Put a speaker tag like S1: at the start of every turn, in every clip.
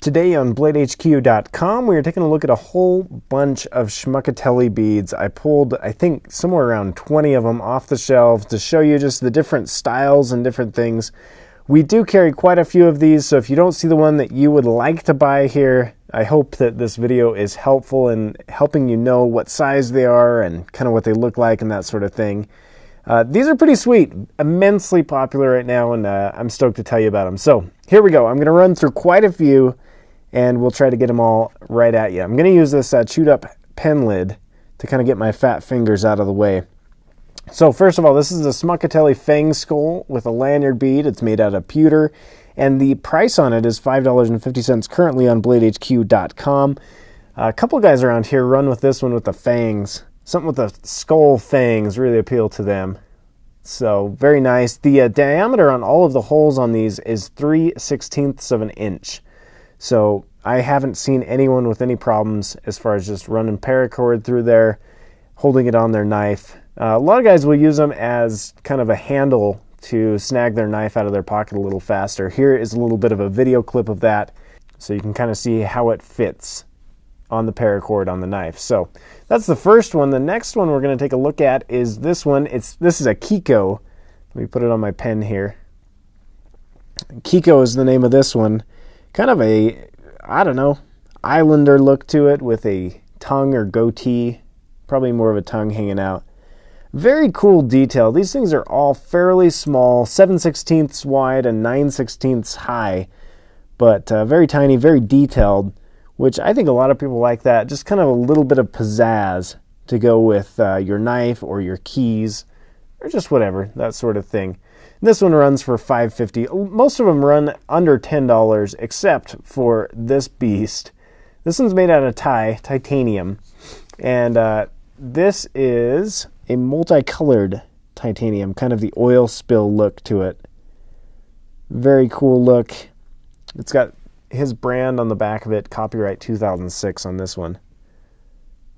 S1: Today on BladeHQ.com, we are taking a look at a whole bunch of Schmuckatelli beads. I pulled, I think, somewhere around 20 of them off the shelf to show you just the different styles and different things. We do carry quite a few of these, so if you don't see the one that you would like to buy here, I hope that this video is helpful in helping you know what size they are and kind of what they look like and that sort of thing. These are pretty sweet, immensely popular right now, and I'm stoked to tell you about them. So here we go. I'm going to run through quite a few, and we'll try to get them all right at you. I'm going to use this chewed up pen lid to kind of get my fat fingers out of the way. So first of all, this is the Schmuckatelli Fang Skull with a lanyard bead. It's made out of pewter, and the price on it is $5.50 currently on BladeHQ.com. A couple guys around here run with this one with the fangs. Something with the skull fangs really appeal to them. So very nice. The diameter on all of the holes on these is 3/16 of an inch. So I haven't seen anyone with any problems as far as just running paracord through there, holding it on their knife. A lot of guys will use them as kind of a handle to snag their knife out of their pocket a little faster. Here is a little bit of a video clip of that so you can kind of see how it fits on the paracord on the knife. So that's the first one. The next one we're going to take a look at is this one. This is a Kiko. Let me put it on my pen here. Kiko is the name of this one. Kind of a, I don't know, islander look to it with a tongue or goatee. Probably more of a tongue hanging out. Very cool detail. These things are all fairly small, 7/16 wide and 9/16 high, but very tiny, very detailed, which I think a lot of people like that. Just kind of a little bit of pizzazz to go with your knife or your keys or just whatever, that sort of thing. This one runs for $5.50. Most of them run under $10 except for this beast. This one's made out of titanium, and this is a multicolored titanium, kind of the oil spill look to it. Very cool look. It's got his brand on the back of it, copyright 2006 on this one.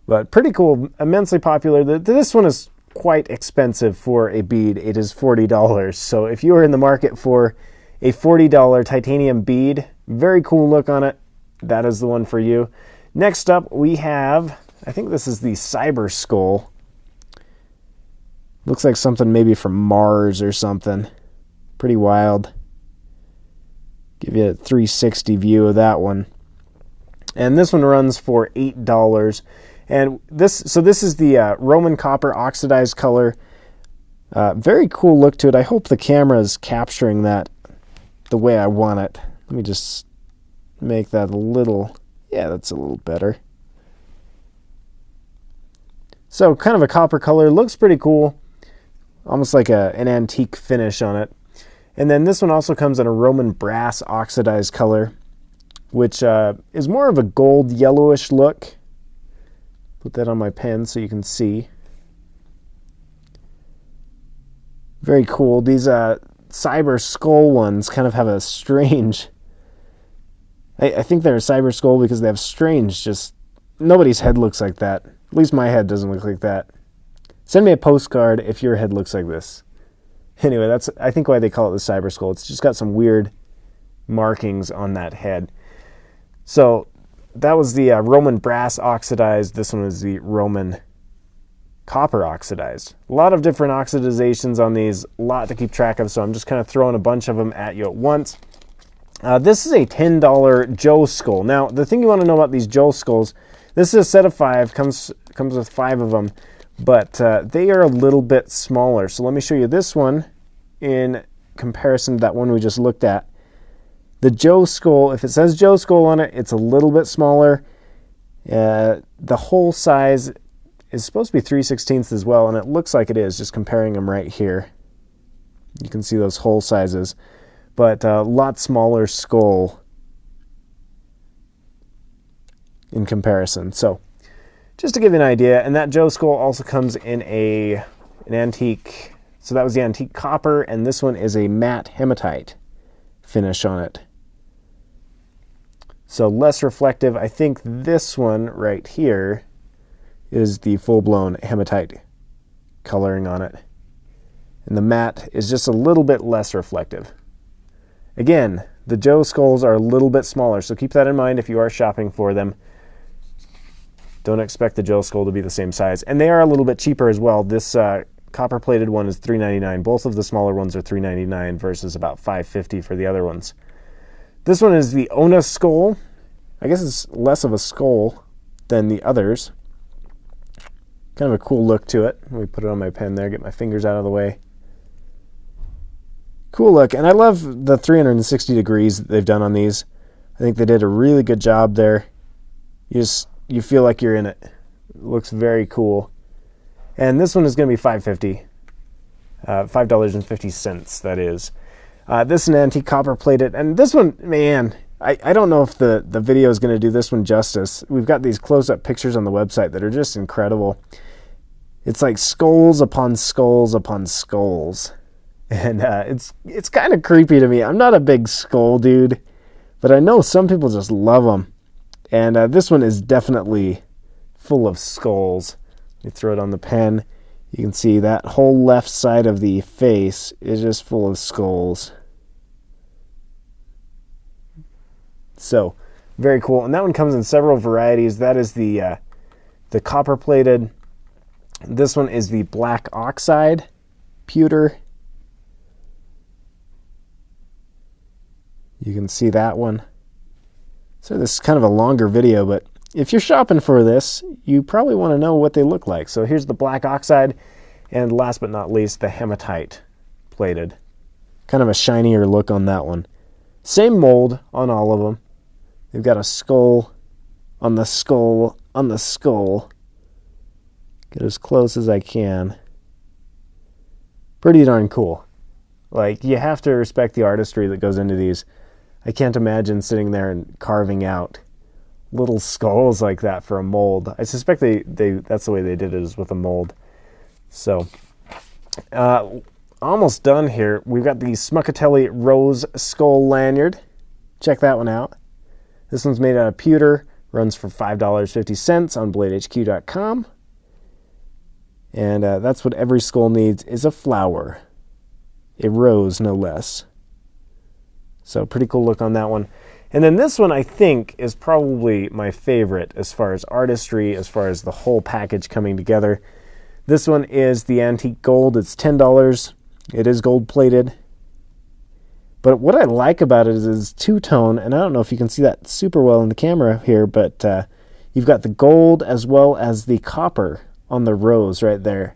S1: But pretty cool, immensely popular. This one is quite expensive for a bead. It is $40. So if you are in the market for a $40 titanium bead, very cool look on it, that is the one for you. Next up we have, I think this is the Cyber Skull. Looks like something maybe from Mars or something. Pretty wild. Give you a 360 view of that one. And this one runs for $8. And this is the Roman copper oxidized color. Very cool look to it. I hope the camera is capturing that the way I want it. Let me just make that a little, yeah, that's a little better. So kind of a copper color, looks pretty cool. Almost like an antique finish on it. And then this one also comes in a Roman brass oxidized color, which is more of a gold yellowish look. Put that on my pen so you can see. Very cool. These Cyber Skull ones kind of have a strange, I think they're a Cyber Skull because they have strange, just nobody's head looks like that. At least my head doesn't look like that. Send me a postcard if your head looks like this. Anyway, that's, I think, why they call it the Cyber Skull. It's just got some weird markings on that head. So that was the Roman brass oxidized. This one is the Roman copper oxidized. A lot of different oxidizations on these, a lot to keep track of, so I'm just kind of throwing a bunch of them at you at once. This is a $10 Joe Skull. Now, the thing you want to know about these Joe Skulls, this is a set of 5, comes with 5 of them. But they are a little bit smaller. So let me show you this one in comparison to that one we just looked at. The Joe Skull, if it says Joe Skull on it, it's a little bit smaller. The hole size is supposed to be 3/16 as well, and it looks like it is, just comparing them right here. You can see those hole sizes. But a lot smaller skull in comparison. So just to give you an idea, and that Joe Skull also comes in an antique, so that was the antique copper, and this one is a matte hematite finish on it. So less reflective. I think this one right here is the full-blown hematite coloring on it. And the matte is just a little bit less reflective. Again, the Joe skulls are a little bit smaller, so keep that in mind if you are shopping for them. Don't expect the Joe skull to be the same size. And they are a little bit cheaper as well. This copper-plated one is $3.99. Both of the smaller ones are $3.99 versus about $5.50 for the other ones. This one is the Ona skull. I guess it's less of a skull than the others. Kind of a cool look to it. Let me put it on my pen there, get my fingers out of the way. Cool look, and I love the 360 degrees that they've done on these. I think they did a really good job there. You feel like you're in it. It looks very cool. And this one is going to be $5.50. $5.50, that is. This is an antique copper plated, and this one, man, I don't know if the video is going to do this one justice. We've got these close-up pictures on the website that are just incredible. It's like skulls upon skulls upon skulls. And it's kind of creepy to me. I'm not a big skull dude, but I know some people just love them. And this one is definitely full of skulls. You throw it on the pen. You can see that whole left side of the face is just full of skulls. So, very cool. And that one comes in several varieties. That is the copper plated. This one is the black oxide pewter. You can see that one. So this is kind of a longer video, but if you're shopping for this, you probably want to know what they look like. So here's the black oxide, and last but not least, the hematite plated. Kind of a shinier look on that one. Same mold on all of them. They've got a skull on the skull on the skull. Get as close as I can. Pretty darn cool. Like, you have to respect the artistry that goes into these. I can't imagine sitting there and carving out little skulls like that for a mold. I suspect that's the way they did it, is with a mold. So, almost done here. We've got the Schmuckatelli Rose Skull Lanyard. Check that one out. This one's made out of pewter. Runs for $5.50 on BladeHQ.com. And that's what every skull needs, is a flower. A rose, no less. So pretty cool look on that one. And then this one, I think, is probably my favorite as far as artistry, as far as the whole package coming together. This one is the antique gold. It's $10. It is gold plated. But what I like about it is two-tone, and I don't know if you can see that super well in the camera here, but you've got the gold as well as the copper on the rose right there.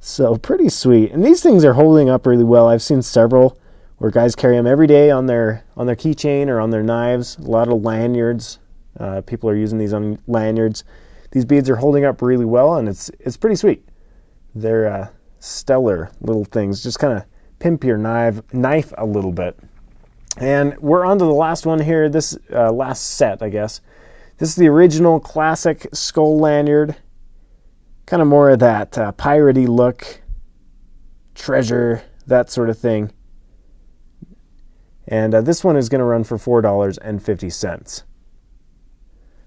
S1: So pretty sweet. And these things are holding up really well. I've seen several where guys carry them every day on their keychain or on their knives. A lot of lanyards. People are using these on lanyards. These beads are holding up really well, and it's pretty sweet. They're stellar little things. Just kind of pimp your knife a little bit. And we're on to the last one here. This last set, I guess. This is the original classic skull lanyard. Kind of more of that piratey look, treasure, that sort of thing. And this one is going to run for $4.50.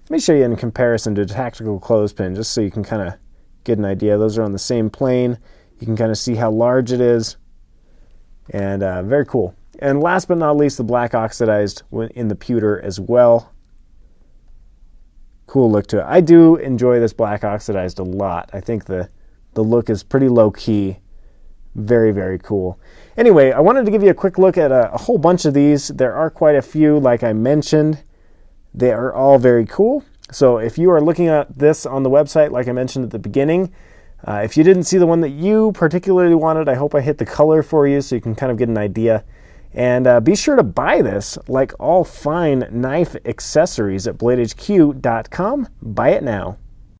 S1: Let me show you in comparison to a tactical clothespin, just so you can kind of get an idea. Those are on the same plane. You can kind of see how large it is. And very cool. And last but not least, the black oxidized in the pewter as well. Cool look to it. I do enjoy this black oxidized a lot. I think the look is pretty low key. Very, very cool. Anyway, I wanted to give you a quick look at a whole bunch of these. There are quite a few, like I mentioned. They are all very cool. So if you are looking at this on the website, like I mentioned at the beginning, if you didn't see the one that you particularly wanted, I hope I hit the color for you so you can kind of get an idea. And be sure to buy this, like all fine knife accessories, at BladeHQ.com. Buy it now.